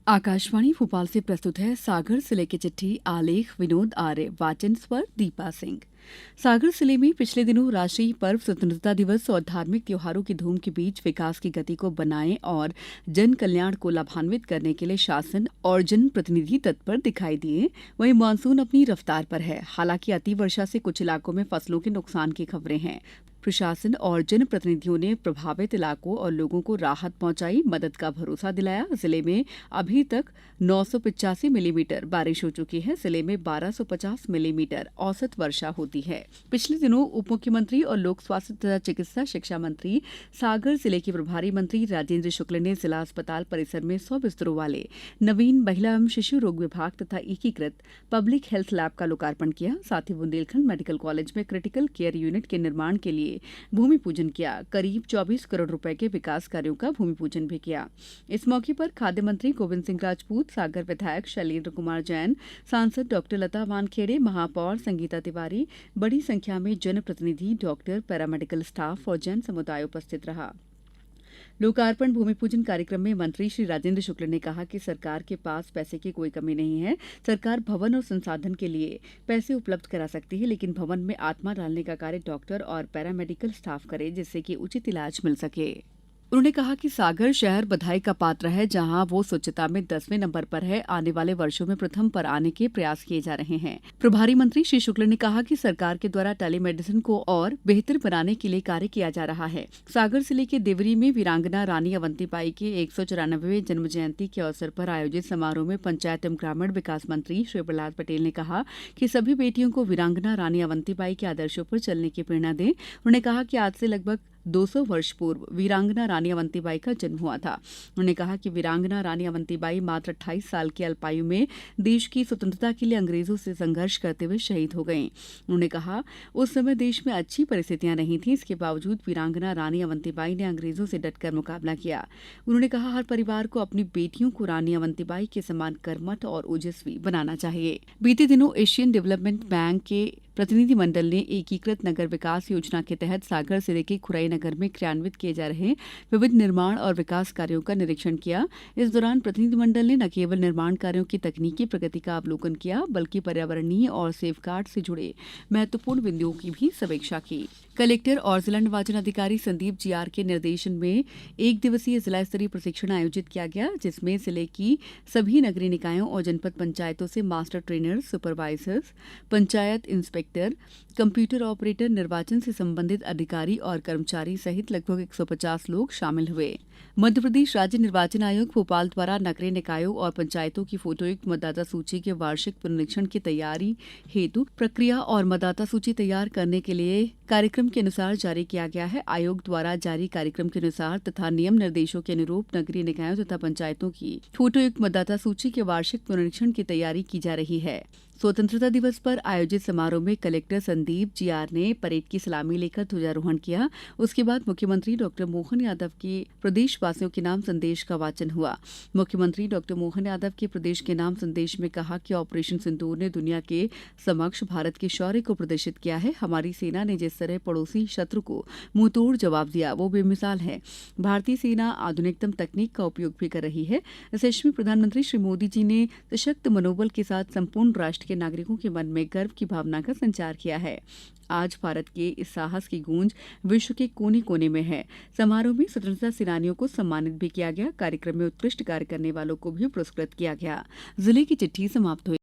आकाशवाणी भोपाल से प्रस्तुत है सागर जिले की चिट्ठी। आलेख विनोद आर्य, वाचन स्वर दीपा सिंह। सागर जिले में पिछले दिनों राष्ट्रीय पर्व स्वतंत्रता दिवस और धार्मिक त्योहारों की धूम के बीच विकास की गति को बनाए और जन कल्याण को लाभान्वित करने के लिए शासन और जनप्रतिनिधि तत्पर दिखाई दिए। वहीं मानसून अपनी रफ्तार पर है। हालांकि अतिवर्षा से कुछ इलाकों में फसलों के नुकसान की खबरें हैं। प्रशासन और जनप्रतिनिधियों ने प्रभावित इलाकों और लोगों को राहत पहुंचाई, मदद का भरोसा दिलाया। जिले में अभी तक 985 मिलीमीटर बारिश हो चुकी है। जिले में 1250 मिलीमीटर औसत वर्षा होती है। पिछले दिनों उप मुख्यमंत्री और लोक स्वास्थ्य तथा चिकित्सा शिक्षा मंत्री सागर जिले के प्रभारी मंत्री राजेंद्र शुक्ल ने जिला अस्पताल परिसर में 100 बिस्तरों वाले नवीन महिला एवं शिशु रोग विभाग तथा एकीकृत पब्लिक हेल्थ लैब का लोकार्पण किया। साथ ही बुंदेलखंड मेडिकल कॉलेज में क्रिटिकल केयर यूनिट के निर्माण के लिए भूमि पूजन किया। करीब 24 करोड़ रुपए के विकास कार्यों का भूमि पूजन भी किया। इस मौके पर खाद्य मंत्री गोविंद सिंह राजपूत, सागर विधायक शैलेंद्र कुमार जैन, सांसद डॉक्टर लता वानखेड़े, महापौर संगीता तिवारी, बड़ी संख्या में जनप्रतिनिधि, डॉक्टर, पैरामेडिकल स्टाफ और जन समुदाय उपस्थित रहा। लोकार्पण भूमि पूजन कार्यक्रम में मंत्री श्री राजेंद्र शुक्ल ने कहा कि सरकार के पास पैसे की कोई कमी नहीं है। सरकार भवन और संसाधन के लिए पैसे उपलब्ध करा सकती है, लेकिन भवन में आत्मा डालने का कार्य डॉक्टर और पैरामेडिकल स्टाफ करे, जिससे कि उचित इलाज मिल सके। उन्होंने कहा कि सागर शहर बधाई का पात्र है, जहां वो स्वच्छता में 10वें नंबर पर है। आने वाले वर्षों में प्रथम पर आने के प्रयास किए जा रहे हैं। प्रभारी मंत्री श्री शुक्ल ने कहा कि सरकार के द्वारा टेलीमेडिसिन को और बेहतर बनाने के लिए कार्य किया जा रहा है। सागर जिले के देवरी में वीरांगना रानी अवंतीबाई के 194वें जन्म जयंती के अवसर पर आयोजित समारोह में पंचायत एवं ग्रामीण विकास मंत्री श्री प्रहलाद पटेल ने कहा कि सभी बेटियों को वीरांगना रानी अवंतीबाई के आदर्शों पर चलने की प्रेरणा दें। उन्होंने कहा कि आज से लगभग 200 वर्ष पूर्व वीरांगना रानी अवंतीबाई का जन्म हुआ था। उन्होंने कहा कि वीरांगना रानी अवंतीबाई मात्र 28 साल की अल्पायु में देश की स्वतंत्रता के लिए अंग्रेजों से संघर्ष करते हुए शहीद हो गईं। उन्होंने कहा उस समय देश में अच्छी परिस्थितियां नहीं थी, इसके बावजूद वीरांगना रानी अवंतीबाई ने अंग्रेजों से डटकर मुकाबला किया। उन्होंने कहा हर परिवार को अपनी बेटियों को रानी अवंतीबाई के समान कर्मठ और ओजस्वी बनाना चाहिए। बीते दिनों एशियन डेवलपमेंट बैंक के प्रतिनिधि मंडल ने एकीकृत नगर विकास योजना के तहत सागर जिले के खुरई नगर में क्रियान्वित किए जा रहे विविध निर्माण और विकास कार्यों का निरीक्षण किया। इस दौरान प्रतिनिधि मंडल ने न केवल निर्माण कार्यों की तकनीकी प्रगति का अवलोकन किया, बल्कि पर्यावरणीय और सेफगार्ड से जुड़े महत्वपूर्ण बिंदुओं की भी समीक्षा की। कलेक्टर और जिला निर्वाचन अधिकारी संदीप जीआर के निर्देशन में एक दिवसीय जिला स्तरीय प्रशिक्षण आयोजित किया गया, जिसमें जिले की सभी नगरीय निकायों और जनपद पंचायतों से master trainers, supervisors, panchayat inspector, computer operator, निर्वाचन से संबंधित अधिकारी और कर्मचारी सहित लगभग 150 लोग शामिल हुए। मध्यप्रदेश राज्य निर्वाचन आयोग भोपाल द्वारा नगरीय निकायों और पंचायतों की फोटोयुक्त मतदाता सूची के वार्षिक पुनरीक्षण की तैयारी हेतु प्रक्रिया और मतदाता सूची तैयार करने के लिए कार्यक्रम के अनुसार जारी किया गया है। आयोग द्वारा जारी कार्यक्रम के अनुसार तथा नियम निर्देशों के अनुरूप नगरीय निकायों तथा पंचायतों की फोटोयुक्त मतदाता सूची के वार्षिक पुनरीक्षण की तैयारी की जा रही है। स्वतंत्रता दिवस पर आयोजित समारोह में कलेक्टर संदीप जीआर ने परेड की सलामी लेकर ध्वजारोहण किया। उसके बाद मुख्यमंत्री डॉक्टर मोहन यादव के प्रदेशवासियों के नाम संदेश का वाचन हुआ। मुख्यमंत्री डॉक्टर मोहन यादव के प्रदेश के नाम संदेश में कहा कि ऑपरेशन सिंदूर ने दुनिया के समक्ष भारत के शौर्य को प्रदर्शित किया है। हमारी सेना ने जिस तरह पड़ोसी शत्रु को मुंहतोड़ जवाब दिया, वो बेमिसाल है। भारतीय सेना आधुनिकतम तकनीक का उपयोग भी कर रही है। इस अवसर में प्रधानमंत्री श्री मोदी जी ने सशक्त मनोबल के साथ संपूर्ण राष्ट्र के नागरिकों के मन में गर्व की भावना का संचार किया है। आज भारत के इस साहस की गूंज विश्व के कोने कोने में है। समारोह में स्वतंत्रता सेनानियों को सम्मानित भी किया गया। कार्यक्रम में उत्कृष्ट कार्य करने वालों को भी पुरस्कृत किया गया। जिले की चिट्ठी समाप्त हुई।